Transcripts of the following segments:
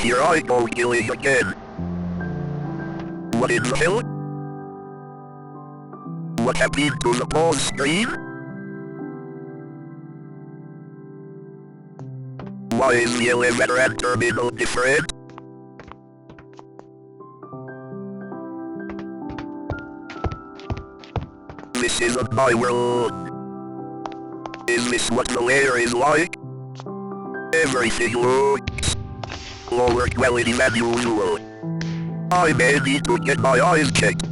here I go killing again. What in the hell? What happened to the pause screen? Why is the elevator and terminal different? This isn't my world. Is this what the layer is like? Everything looks lower quality than usual. I may need to get my eyes checked.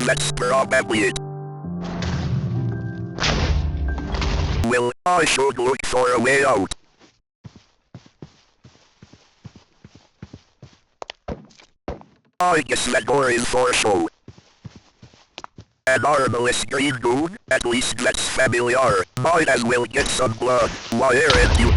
That's probably it. Well, I should look for a way out. I guess that door is for show. An armless green goon, at least that's familiar. Might as well get some blood. Why aren't you?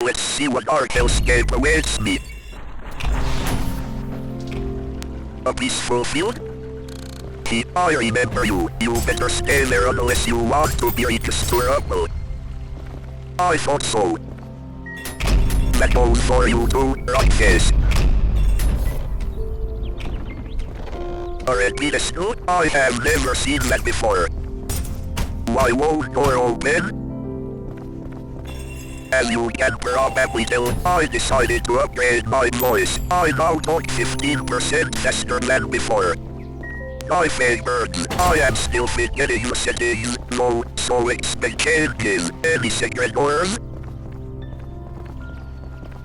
Let's see what dark hellscape awaits me. A peaceful field? Hey, I remember you. You better stay there unless you want to be reconsiderable. I thought so. That goes for you too, Rockface. A red pedestal? I have never seen that before. Why won't door open? As you can probably tell, I decided to upgrade my voice. I now talk 15% faster than before. My favorites, I am still forgetting the settings, though, so expect changes. Any secret doors?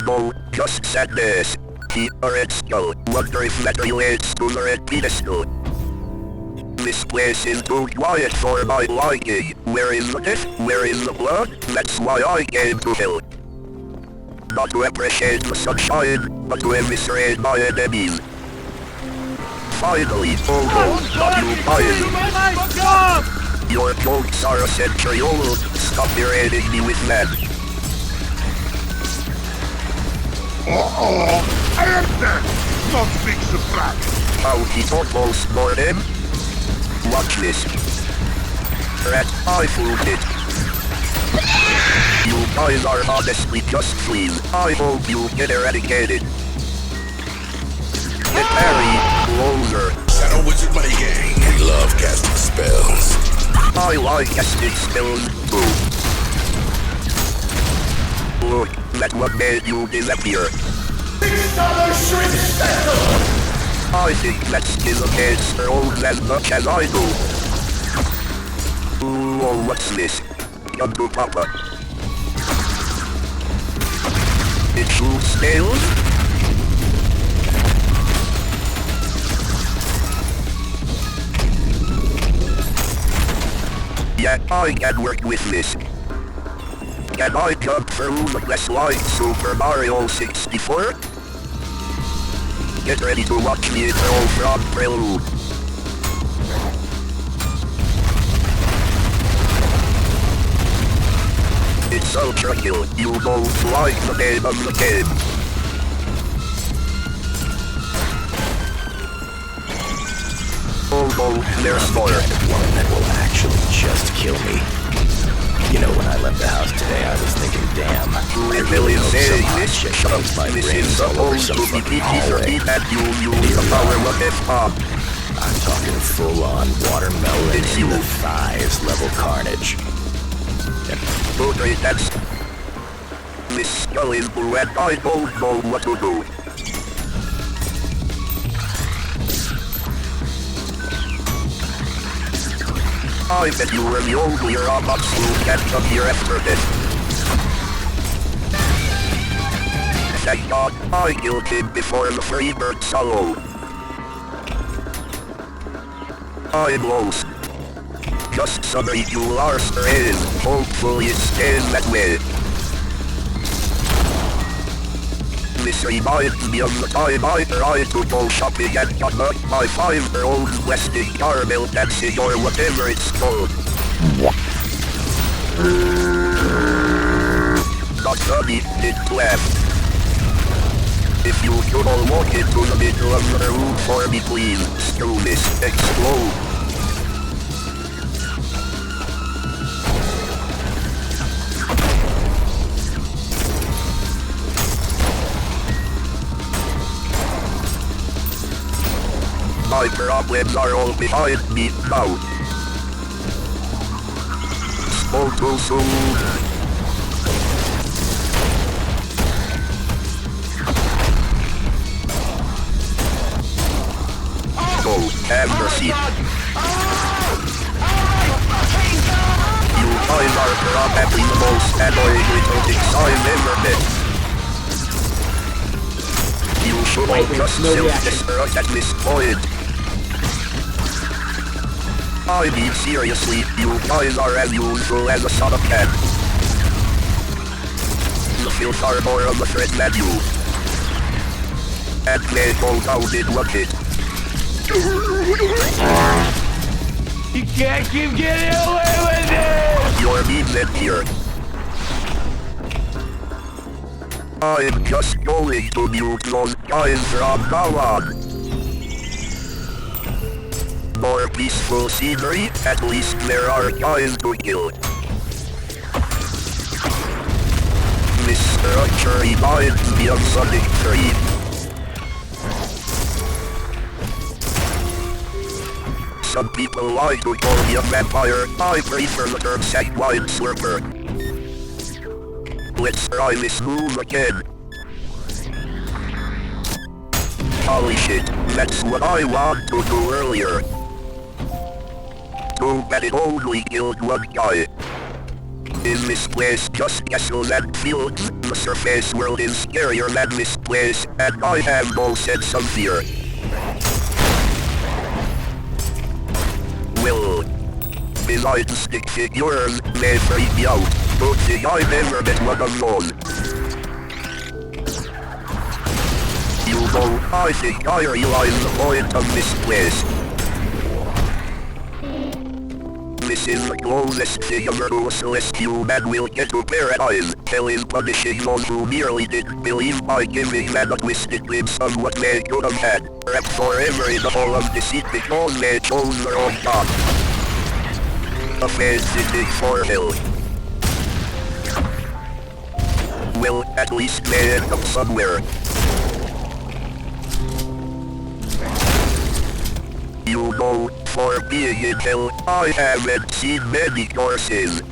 No, just sadness. The red skull, wonder if that relates to the red pedestal. This place is too quiet for my liking. Where is the death? Where is the blood? That's why I came to hell. Not to appreciate the sunshine, but to eviscerate my enemies. Finally, not you buying. Your jokes are a century old. Stop berating me with that. I am dead! Not big surprise! How he's almost morning. Watch this. Rat, I fooled it. You guys are honestly just fleas. I hope you get eradicated. Get married, loser. Shadow Wizard Money Gang. We love casting spells. I like casting spells too. Look, that one made you disappear. $6 shrimp special! I think that skill against her owns as much as I do. Oh, what's this? Come to Papa. It shoots snails? Yeah, I can work with this. Can I jump through the glass like Super Mario 64? Get ready to watch the intro from Prelude. It's Ultrakill. You don't like the name of the game. Oh no, there's more. One that will actually just kill me. You know, when I left the house today, I was thinking, damn, I really hope some hot chick dumps my brains all over some fucking hallway. I'm talking full-on watermelon in the thighs level carnage. Okay, that's... This skull is blue and I don't know what to do. I bet you were the only robots who can come here after this. thank God I killed him before the Freebird solo. I'm lost. Just somebody you are in. Hopefully it stays that way. This reminds me of the time I tried to go shopping and got hurt by 5-year-old Westing caramel dancing or whatever it's called. Not funny, it left. If you could all walk into the middle of the room for me please, screw this, explode. My problems are all behind me now. Spoke too soon. Have mercy. You guys are probably the most annoying little things I've ever met. You should all just self-destruct at this point. I mean seriously, you guys are as useful as a son of cat. The fields are more of a threat than you. And they go down in bucket. You can't keep getting away with it! You're mean here. I'm just going to mute those guys from now on. More peaceful scenery, at least there are guys to kill. This structure reminds me of Sonic 3. Some people like to call me a vampire, I prefer the term sanguine slurper. Let's try this move again. Holy shit, that's what I wanted to do earlier. Too bad it only killed one guy. In this place just castles and fields, the surface world is scarier than this place, and I have no sense of fear. Well, besides stick figures, they freak me out. Good thing I never met one alone. You know, I think I realize the point of this place. This is the closest thing a merciless human will get to paradise. Hell is punishing those who merely didn't believe by giving them a twisted glimpse of what they could have had. Trapped forever in the hole of deceit because they chose the wrong path. A face sitting for hell. Well, at least they end up somewhere. You know, for being in hell, I haven't seen many courses.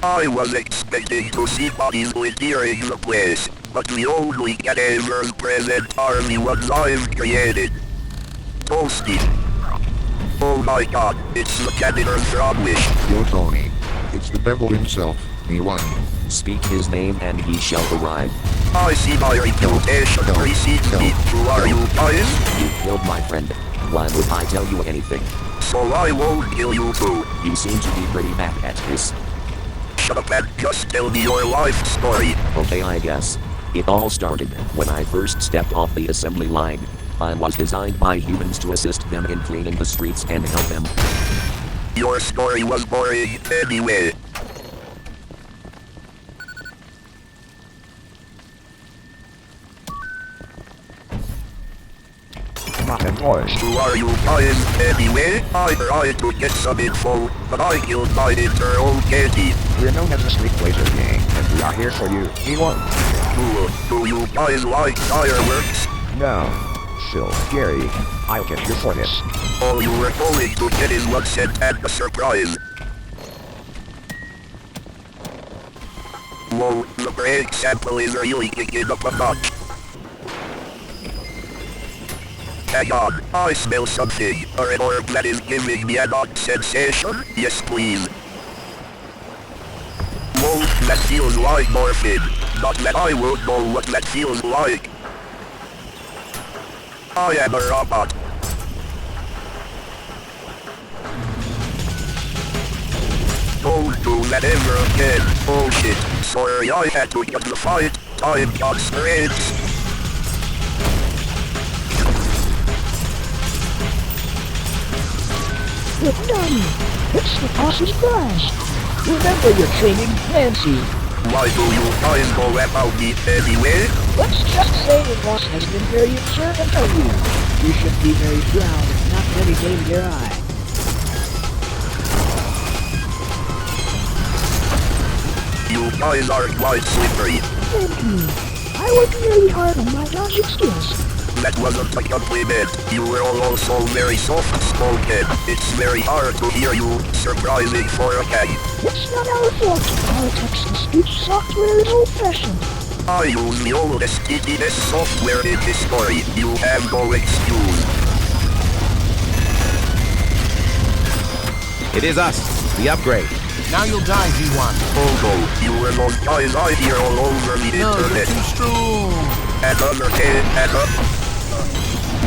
I was expecting to see bodies littering the place, but the only cadavers present are the ones I've created. Toasty. Oh my god, it's the janitor from Wish. Yo Tony, it's the devil himself, me one. Speak his name and he shall arrive. I see my reputation precedes me. Who are you guys? You killed my friend. Why would I tell you anything? So I won't kill you too. You seem to be pretty bad at this. Shut up and just tell me your life story. Okay, I guess. It all started when I first stepped off the assembly line. I was designed by humans to assist them in cleaning the streets and help them. Your story was boring anyway. Who are you guys anyway? I tried to get some info, but I killed my internal candy. We're known as the Street Blazer Gang, and we are here for you. E1. Cool. Do you guys like fireworks? No. So, Gary, I'll get you for this. All you were going to get is one cent and a surprise. Whoa, the brake sample is really kicking up a notch. Hang on, I smell something. An orb that is giving me an odd sensation? Yes, please. Whoa, That feels like morphine. Not that I won't know what that feels like. I am a robot. Don't do that ever again. Oh shit. Sorry, I had to get the fight. Time got straight. Look, Donnie, it's the boss's crash. Remember your training, Nancy. Why do you guys go about me anyway? Let's just say your boss has been very observant of you. You should be very proud and not let it gain your eye. You guys are quite slippery. Thank you. I worked really hard on my dodging skills. That wasn't a compliment. You were all also very soft-spoken. It's very hard to hear you, surprising for a cat. It's not our fault. Our text-to-speech software is old-fashioned. I use the oldest TTS software in history. You have no excuse. It is us, the upgrade. Now you'll die, V1. Although, you were those guys I hear all over the No, you're internet. too strong. Another kid,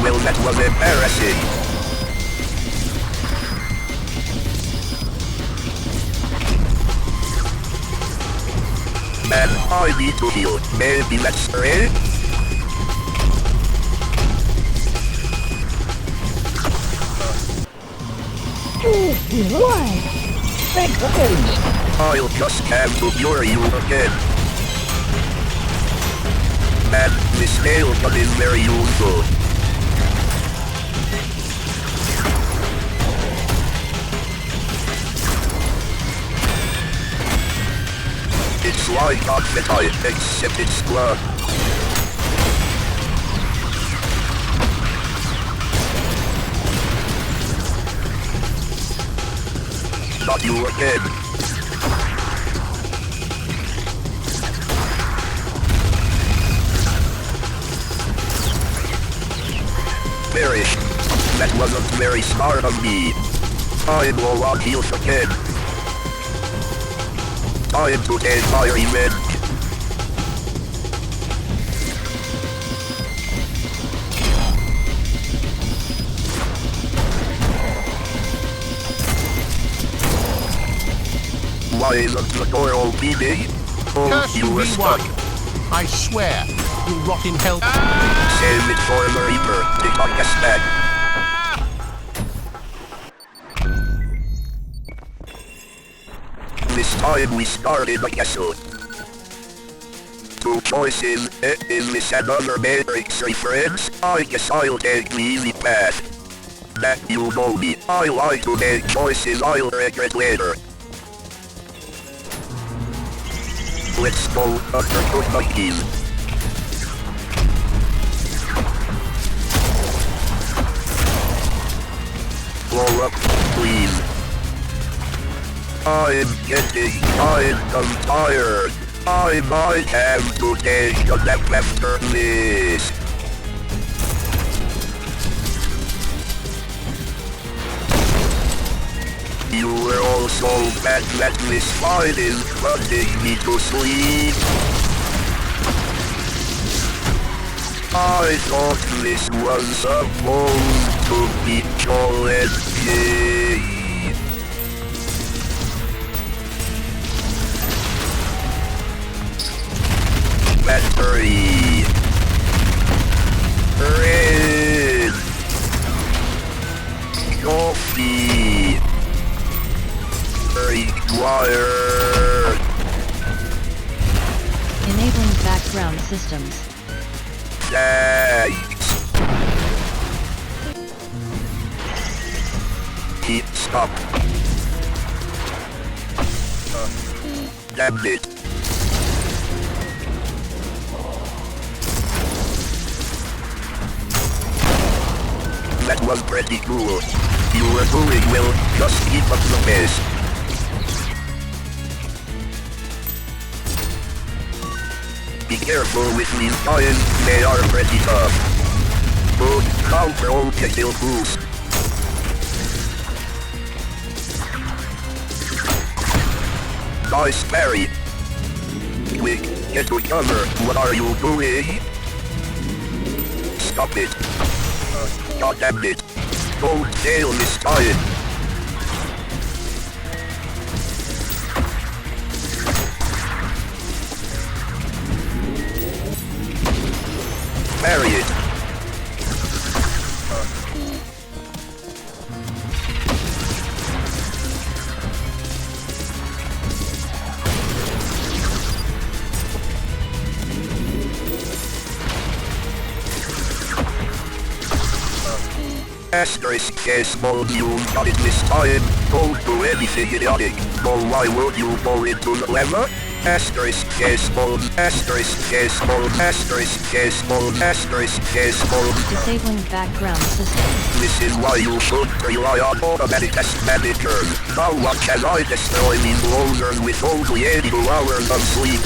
well, that was embarrassing. Man, I need to heal. Maybe let's pray? Oh, we're alive. Thank the heavens. I'll just have to cure you again. Man, this nail gun is very useful. It's like Octopite, except it's blood. Not you again. Perish. That wasn't very smart of me. I blow up heals again. Time to take my revenge. Why isn't the door opening? Oh, Curse you were stuck. V1. I swear, you'll rot in hell. Save it for the Reaper. Take on us back. This time we started a castle. Two choices. Is this another Matrix reference? I guess I'll take the easy path. That you know me. I like to make choices I'll regret later. Let's go undercut the keys. Blow up, please. I'm getting kind of tired. I might have to take a nap after this. You were also bad that this fight is putting me to sleep. I thought this was supposed to be challenging. Battery. Red. Coffee. Required. Enabling background systems. Thanks. Keep stop. Damn it. That was pretty cool. You were doing well, just keep up the pace. Be careful with these guys, they are pretty tough. Good counter Ultrakill boost. Nice parry. quick, get to cover. What are you doing? Stop it. God damn it. Don't fail this time. Marry it. Asterisk case mode, you got it this time. Don't do anything idiotic. Oh, why would you fall into the lava? Asterisk case mode, asterisk case mode, asterisk case mode, asterisk case mode. Disabling background systems. This is why you should rely on automatic test manager. How what can I destroy these losers with only 82 hours of sleep?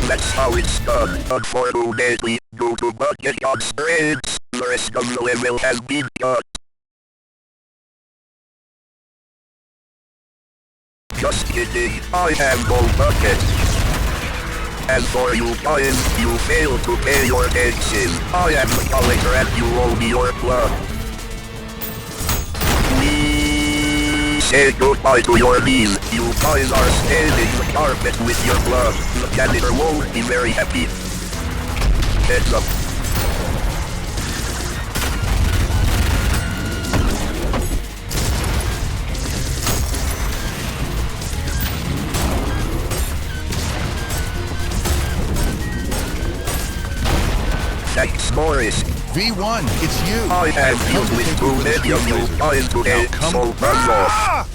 That's how it's done. Unfortunately, due to budget constraints, the rest of the level has been cut. Just kidding, I have no budget. As for you guys, you failed to pay your taxes. I am the collector and you owe me your blood. Say goodbye to your meal. You guys are staining the carpet with your blood. The janitor won't be very happy. Heads up. Thanks, Morris. V1, it's you. I have dealt with too many of you guys today, so buzz off.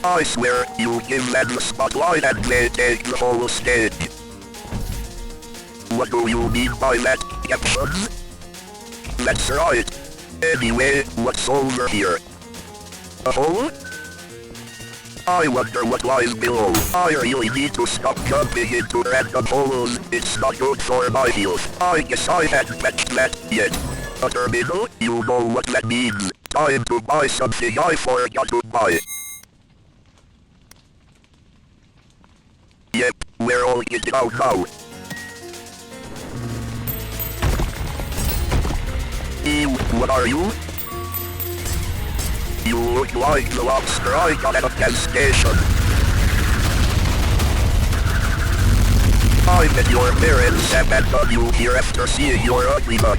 I swear, you give them the spotlight and they take the whole stage. What do you mean by that, caption? That's right. Anyway, what's over here? A hole? I wonder what lies below. I really need to stop jumping into random holes. It's not good for my health. I guess I hadn't matched that yet. A terminal? You know what that means. Time to buy something I forgot to buy. Yep, we're all getting out now. Ew, what are you? You look like the lobster I got at a gas station. I bet your parents abandoned you here after seeing your ugly butt.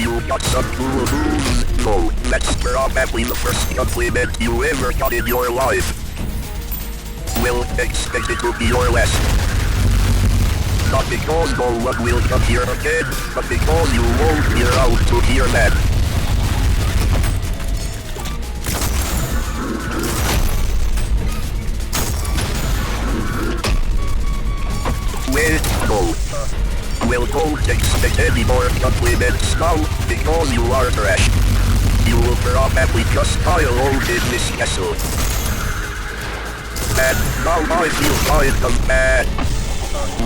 You got some cool moves. No, that's probably the first compliment you ever got in your life. Will expect it to be your last. Not because no one will come here again, but because you won't be around to hear that. Wait, no. Well, don't expect any more compliments now, because you are trash. You will probably just die alone in this castle. And now I feel kind of bad.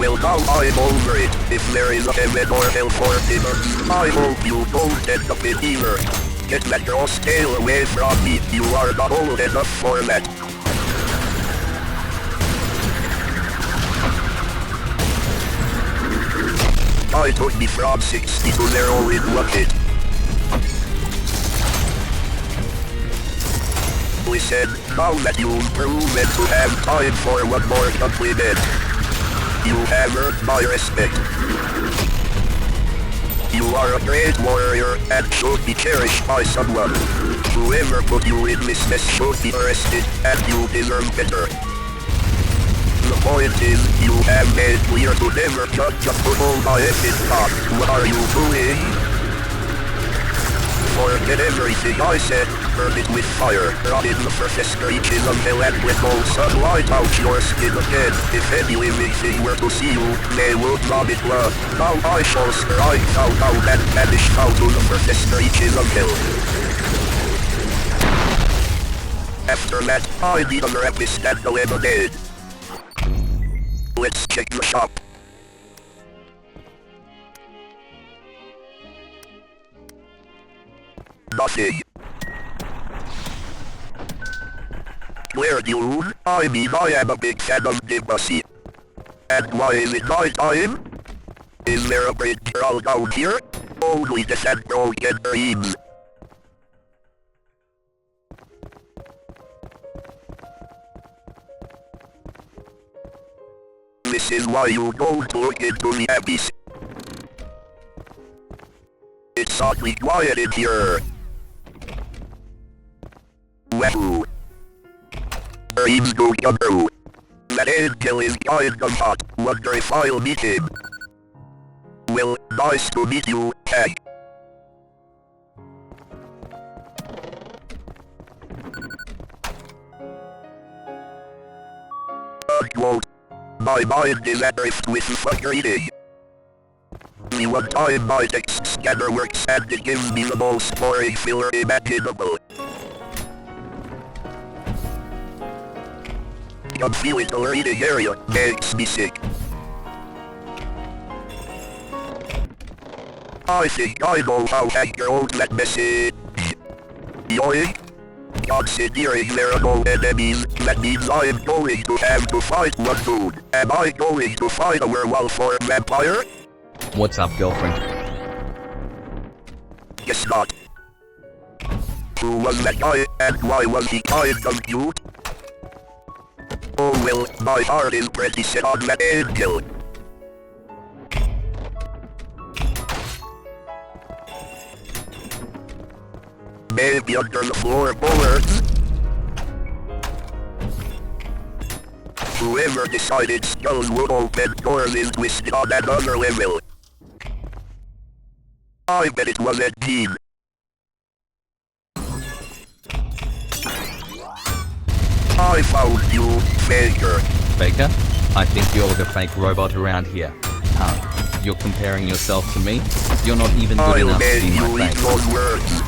Well, now I'm over it. If there is a heaven or hell for demons, I hope you don't end up in either. Get that gross tail away from me. You are not old enough for that. I took me from 60 to 0 in one hit. Listen, now that you've proven to have time for one more compliment, you have earned my respect. You are a great warrior and should be cherished by someone. Whoever put you in this mess should be arrested, and you deserve better. The point is, you have made clear to never judge a football by its top. What are you doing? Forget everything I said, burn it with fire, run in the surface reaches of hell and with all sunlight out your skin again. If any living thing were to see you, they would vomit blood. Now I shall strike out and vanish out to the surface reaches of hell. After that, I need a rapist and a lemonade. Let's check the shop. Nothing. Where you? I mean, I am a big fan of Limbo. And why is it night time? Is there a bridge all down here? Only the Sandro can dreams. This is why you don't look into the abyss. It's oddly quiet in here. Wahoo. Dreams go yummer. That angel is kind of hot. Wonder if I'll meet him. Well, nice to meet you, tag. Unquote. My mind is adrift with fuck reading. The one time my text scanner works and it gives me the most boring filler imaginable. I'm feeling the reading area makes me sick. I think I know how Hacker owns that message. Yoink. Considering there are no enemies, that means I am going to have to fight one dude. Am I going to fight a werewolf or a vampire? What's up, girlfriend? Guess not. Who was that guy, and why was he kind of cute? Oh well, my heart is pretty set on that angel. Maybe under the floorboards. Whoever decided skulls would open doors is twisted on another level. I bet it was Ed Gein. I found you, Faker. Faker? I think you're the fake robot around here. You're comparing yourself to me? You're not even good enough to see my face. Those words.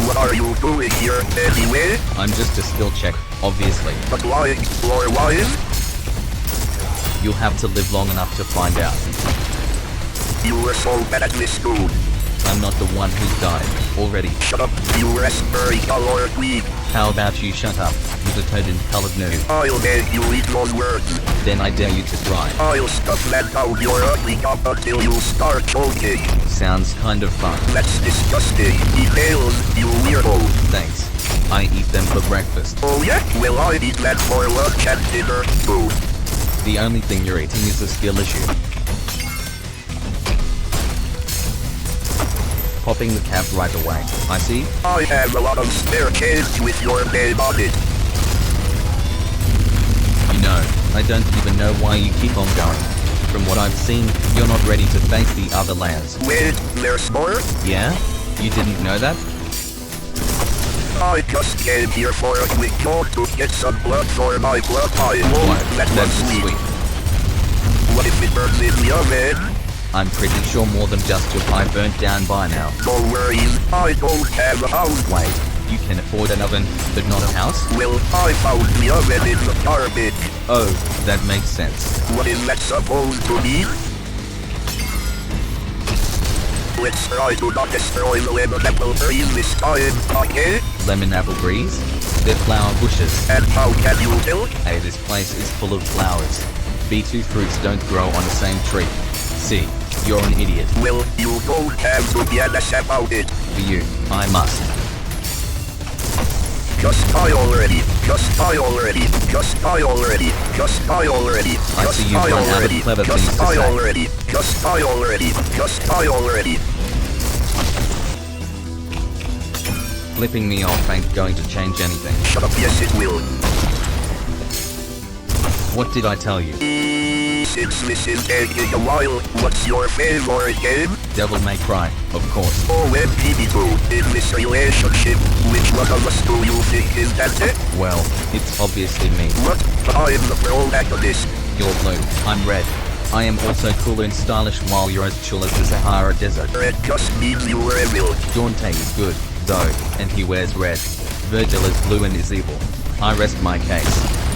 What are you doing here, anyway? I'm just a skill check, obviously. But why, or why? You'll have to live long enough to find out. You were so bad at this dude. I'm not the one who died already. Shut up, you raspberry colored weed. How about you shut up, you toad colored noob? I'll make you eat those words. Then I dare you to try. I'll stuff that down your ugly cup until you start choking. Sounds kind of fun. That's disgusting. Details, you weirdo. Thanks. I eat them for breakfast. Oh yeah? Well, I eat that for lunch and dinner, too. The only thing you're eating is a skill issue. Popping the cap right away. I see. I have a lot of spare change with your name on it. You know, I don't even know why you keep on going. From what I've seen, you're not ready to face the other layers. Wait, there's more? Yeah? You didn't know that? I just came here for a quick talk to get some blood for my blood pile. What? That's sweet. What if it burns in the oven? I'm pretty sure more than just your pie burnt down by now. No worries, I don't have a house. Wait, you can afford an oven, but not a house? Well, I found the oven in the garbage. Oh, that makes sense. What is that supposed to mean? Let's try to not destroy the lemon apple trees this time, okay? Lemon apple trees? They're flower bushes. And how can you tell? Hey, this place is full of flowers. B2 fruits don't grow on the same tree. See, you're an idiot. Well, you don't have to be an ass about it. For you, I must. Just die already. Just die already. Just die already. Just die already. I see you've run out of clever things Just to die say. already. Just die already. Just die already. Flipping me off ain't going to change anything. Shut up, yes it will. What did I tell you? Since this is taking a while, what's your favorite game? Devil May Cry, of course. OMPB2, in this relationship, which one of us do you think is better? Well, it's obviously me. What? I'm the protagonist. You're blue, I'm red. I am also cool and stylish while you're as chill as the Sahara Desert. Red just means you were evil. Dante is good, though, and he wears red. Virgil is blue and is evil. I rest my case.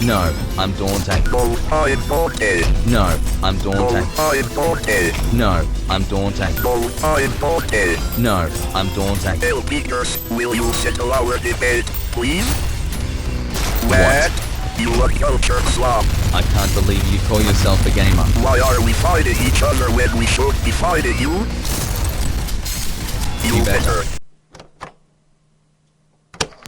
No, I'm Dante. No, I'm Dante. No, I'm No, Dante. I'm Dante. No, I'm Dante. No, I'm Dante. No, I'm Dante. Bill Peters, will you settle our debate, please? What? You a culture slob. I can't believe you call yourself a gamer. Why are we fighting each other when we should be fighting you? You better.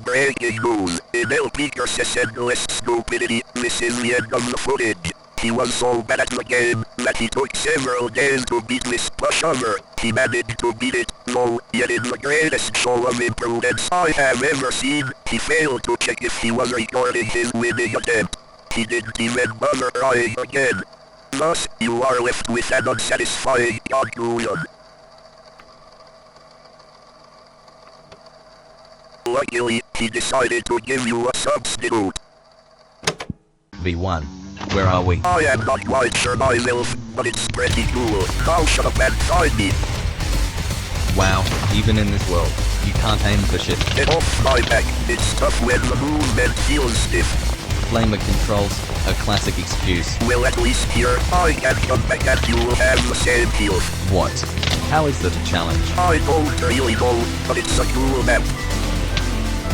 Breaking news. Bill Peters said less stupidity. This is the end of the footage. He was so bad at the game that he took several days to beat this pushover. He managed to beat it, though, yet in the greatest show of improvements I have ever seen, he failed to check if he was recording his winning attempt. He didn't even bother trying again. Thus, you are left with an unsatisfying conclusion. Luckily, he decided to give you a substitute. V1. Where are we? I am not quite sure myself, but it's pretty cool. Now shut up and find me. Wow, even in this world, you can't aim for shit. Get off my back. It's tough when the movement feels stiff. Flamer controls, a classic excuse. Well, at least here, I can come back and you will have the same feel. What? How is that a challenge? I don't really know, but it's a cool map.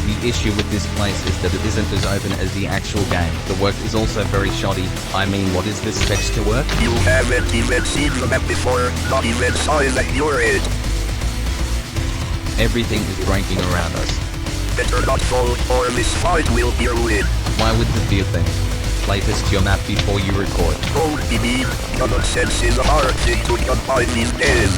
The issue with this place is that it isn't as open as the actual game. The work is also very shoddy. I mean, what is this texture work? You haven't even seen the map before, not even size at your age. Everything is breaking around us. Better not fall, or this fight will be ruined. Why would this be a thing? Playtest your map before you record. Don't be mean. Common sense is a hard thing to combine these days.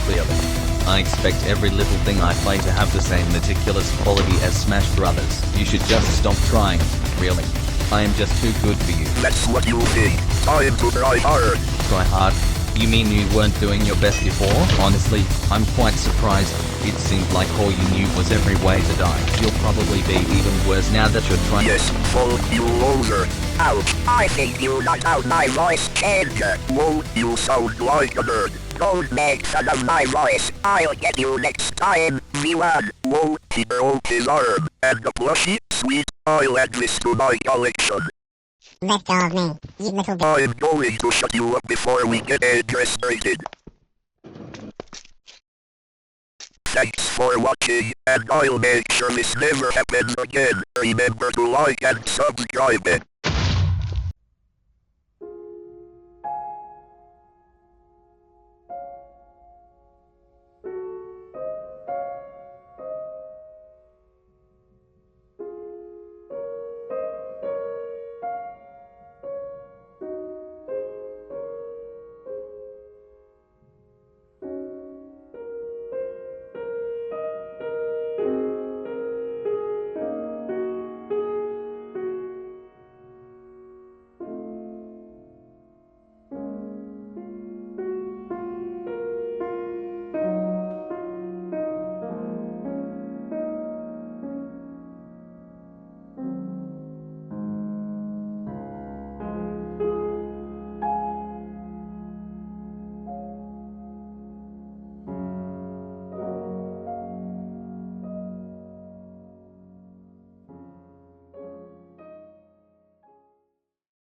Clearly. I expect every little thing I play to have the same meticulous quality as Smash Brothers. You should just stop trying. Really. I am just too good for you. That's what you think. Time to try hard. Try hard? You mean you weren't doing your best before? Honestly, I'm quite surprised. It seemed like all you knew was every way to die. You'll probably be even worse now that you're trying. Yes, fall you loser. Ouch, I think you knocked out my voice changer. Whoa, you sound like a bird. Don't make fun of my voice. I'll get you next time, V1. Whoa, he broke his arm. And the plushie, sweet, I'll add this to my collection. Let go of me, you little bitch. I'm going to shut you up before we get frustrated. Thanks for watching, and I'll make sure this never happens again. Remember to like and subscribe.